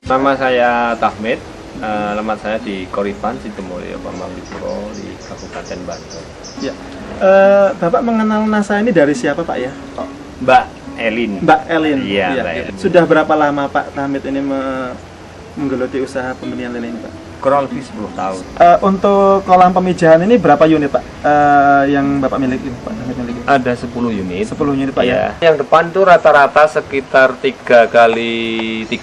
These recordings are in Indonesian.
Nama saya Tahmid, alamat saya di Koripan, Sidomulyo, Pambanglipuro di Kabupaten Bantul. Ya. Bapak mengenal NASA ini dari siapa Pak ya? Oh. Mbak Elin. Mbak Elin. Iya, ya. Mbak Elin. Sudah berapa lama Pak Tahmid ini menggeluti usaha pembenihan lele ini Pak? Kurang lebih 10 tahun. Untuk kolam pemijahan ini berapa unit Pak yang Bapak miliki Pak Tahmid miliki? Ada 10 unit. 10 unit Pak ya. Yang depan tuh rata-rata sekitar 3x3,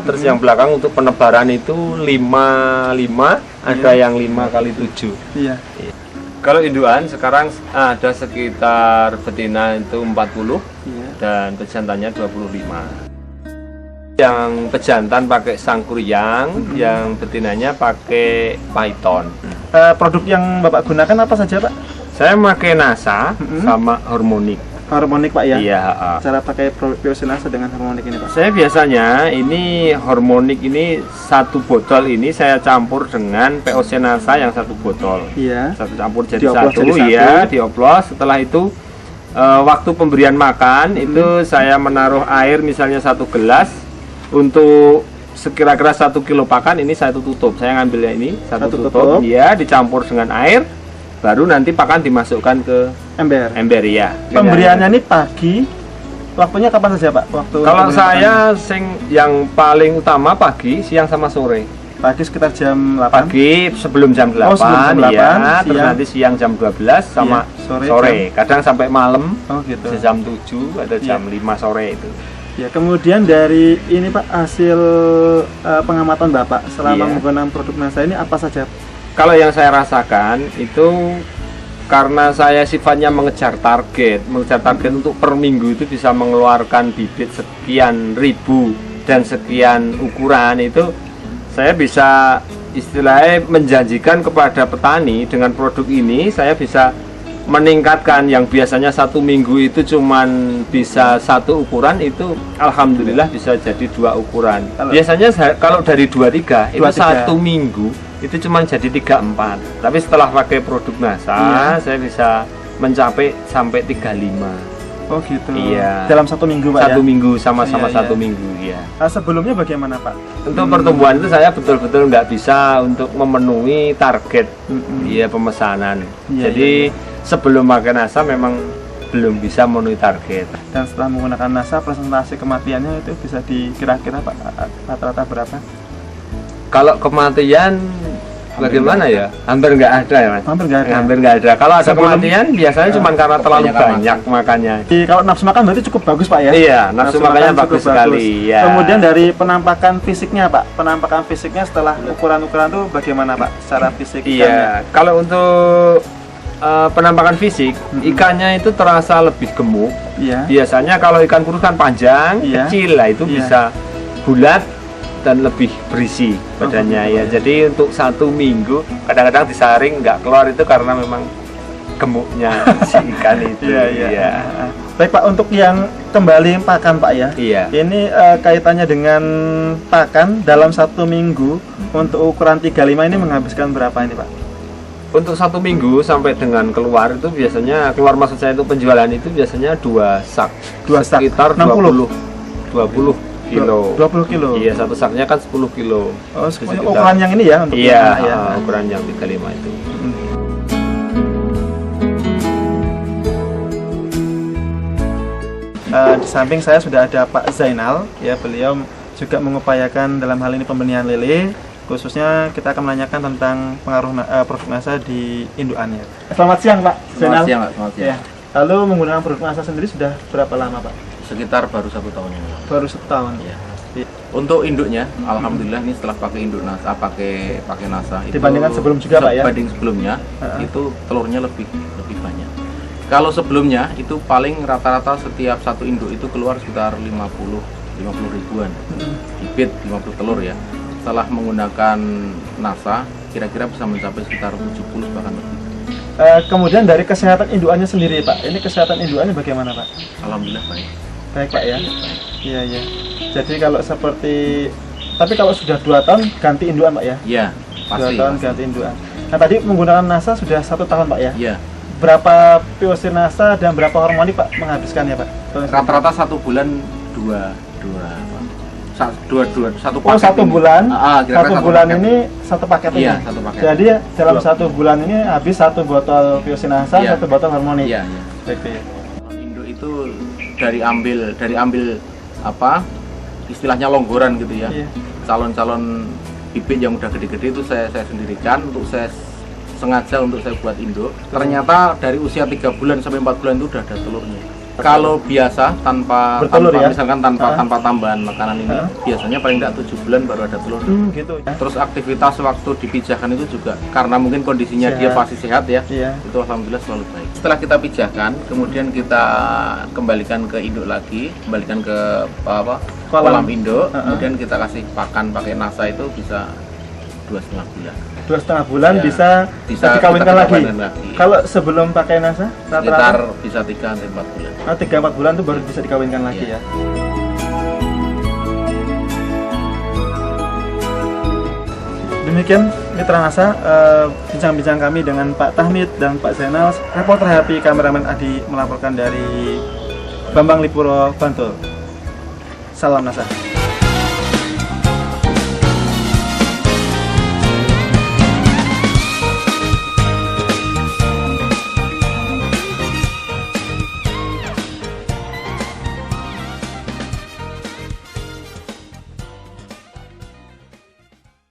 terus yang belakang untuk penebaran itu 5x5, ada yang 5x7. Iya. Kalau induan sekarang ada sekitar betina itu 40 dan pejantannya 25. Yang pejantan pakai sangkuriang, yang betinanya pakai python. Produk yang Bapak gunakan apa saja Pak? Saya pakai NASA sama harmonik. Harmonik Pak ya? Iya. Cara pakai produk POC NASA dengan harmonik ini Pak? Saya biasanya ini harmonik ini satu botol ini saya campur dengan POC NASA yang satu botol. Iya. Satu campur jadi dioplos satu, ya dioplos. Setelah itu waktu pemberian makan itu saya menaruh air misalnya 1 gelas untuk sekira-kira 1 kilo pakan ini saya tutup. Saya ngambilnya ini satu tutup, ya dicampur dengan air. Baru nanti pakan dimasukkan ke ember ya. Pemberiannya ini pagi, waktunya kapan saja Pak? Kalau saya yang paling utama pagi, siang sama sore. Pagi sekitar jam 8. Pagi sebelum jam 8, sebelum jam 8 ya, terus nanti siang jam 12 sama sore. Kadang sampai malam. Oh gitu. Jam 7 atau jam 5 sore itu. Ya, kemudian dari ini Pak hasil pengamatan Bapak selama menggunakan produk NASA ini apa saja? Kalau yang saya rasakan itu karena saya sifatnya mengejar target untuk per minggu itu bisa mengeluarkan bibit sekian ribu dan sekian ukuran itu, saya bisa istilahnya menjanjikan kepada petani dengan produk ini saya bisa meningkatkan yang biasanya 1 minggu itu cuman bisa 1 ukuran itu alhamdulillah bisa jadi 2 ukuran. Biasanya kalau dari 2-3 itu 1 minggu itu cuma jadi 3-4. Tapi setelah pakai produk NASA saya bisa mencapai sampai 35. Oh gitu. Iya. Dalam 1 minggu Pak 1 minggu sama-sama 1 minggu ya. Sebelumnya bagaimana Pak? Untuk pertumbuhan itu saya betul-betul nggak bisa untuk memenuhi target pemesanan. Jadi sebelum pakai NASA memang belum bisa memenuhi target. Dan setelah menggunakan NASA, presentasi kematiannya itu bisa dikira-kira Pak rata-rata berapa? Kalau kematian bagaimana ya? Hampir nggak ada ya Mas. Hampir nggak ada. Hampir nggak ada. Kalau ada kematian biasanya cuma karena terlalu banyak makannya. Kalau nafsu makan berarti cukup bagus Pak ya? Iya, nafsu makannya bagus sekali. Ya. Kemudian dari penampakan fisiknya Pak, penampakan fisiknya setelah ukuran-ukuran itu bagaimana Pak? Secara fisik? Iya, kalau untuk penampakan fisik, ikannya itu terasa lebih gemuk. Iya. Biasanya kalau ikan kurus kan panjang, kecil lah itu bisa bulat dan lebih berisi badannya ya. Jadi untuk 1 minggu kadang-kadang disaring nggak keluar itu karena memang gemuknya si ikan itu. Iya. Baik Pak, untuk yang kembali pakan Pak ya. Iya. Ini kaitannya dengan pakan dalam 1 minggu untuk ukuran 35 ini menghabiskan berapa ini Pak? Untuk 1 minggu sampai dengan keluar itu biasanya maksud saya itu penjualan itu biasanya 2 sak. 2 sak sekitar 20 kilo. 20 kilo. Iya, satu saknya kan 10 kilo. Oh, ukuran yang ini ya untuk ukuran yang 35 itu. Di samping saya sudah ada Pak Zainal ya, beliau juga mengupayakan dalam hal ini pembenihan lele. Khususnya kita akan menanyakan tentang pengaruh produk NASA di indukannya. Selamat siang Pak Zainal. Selamat siang. Ya. Lalu menggunakan produk NASA sendiri sudah berapa lama Pak? Sekitar baru 1 tahun yang lalu. Baru 1 tahun. Iya. Untuk induknya, alhamdulillah ini setelah pakai induk NASA, pakai NASA itu dibandingkan sebelum juga Pak ya. Dibanding sebelumnya itu telurnya lebih banyak. Kalau sebelumnya itu paling rata-rata setiap 1 induk itu keluar sekitar 50 ribuan bibit, 50 telur ya. Setelah menggunakan NASA kira-kira bisa mencapai sekitar 70 bahkan lebih. Kemudian dari kesehatan indukannya sendiri Pak, ini kesehatan indukannya bagaimana Pak? Alhamdulillah baik. Baik Pak ya. Iya. Jadi kalau tapi kalau sudah 2 tahun ganti indukan Pak ya? Iya, pasti. 2 tahun ganti indukan. Nah tadi menggunakan NASA sudah 1 tahun Pak ya? Iya. Berapa POC NASA dan berapa harmonik Pak menghabiskannya Pak? Rata-rata 1 bulan 2 satu Oh, paket satu ini. bulan. Kira-kira Satu bulan paket. ini satu paket Iya, ini. satu paket. Jadi dalam satu bulan ini habis satu botol Biosinasa, Iya. satu botol Harmoni. Iya, iya. PP. Induk itu dari ambil apa istilahnya longgoran gitu ya. Iya. Calon-calon bibit yang udah gede-gede itu saya sendirikan untuk saya sengaja untuk saya buat induk. Ternyata dari usia 3 bulan sampai 4 bulan itu udah ada telurnya. Kalau biasa tanpa Bertelur ya? misalkan tanpa Ah. tanpa tambahan makanan ini Ah. biasanya paling tidak 7 bulan baru ada telur. Gitu ya. Terus aktivitas waktu dipijahkan itu juga karena mungkin kondisinya dia Sehat. masih sehat ya. Iya. Itu alhamdulillah selalu baik. Setelah kita pijahkan, kemudian kita kembalikan ke induk lagi, kembalikan ke kolam induk, kemudian kita kasih pakan pakai nasa itu bisa 2,5 bulan. 2,5 bulan Ya, bisa bisa dikawinkan kita lagi. kawinkan lagi. Kalau sebelum pakai Nasa, Sekitar rata-rata bisa 3-4 bulan. 3-4 bulan itu baru bisa dikawinkan lagi Iya. ya. Demikian Mitra Nasa, bincang-bincang kami dengan Pak Tahmid dan Pak Zainal. Reporter Happy, kameramen Adi melaporkan dari Bambang Lipuro, Bantul. Salam Nasa.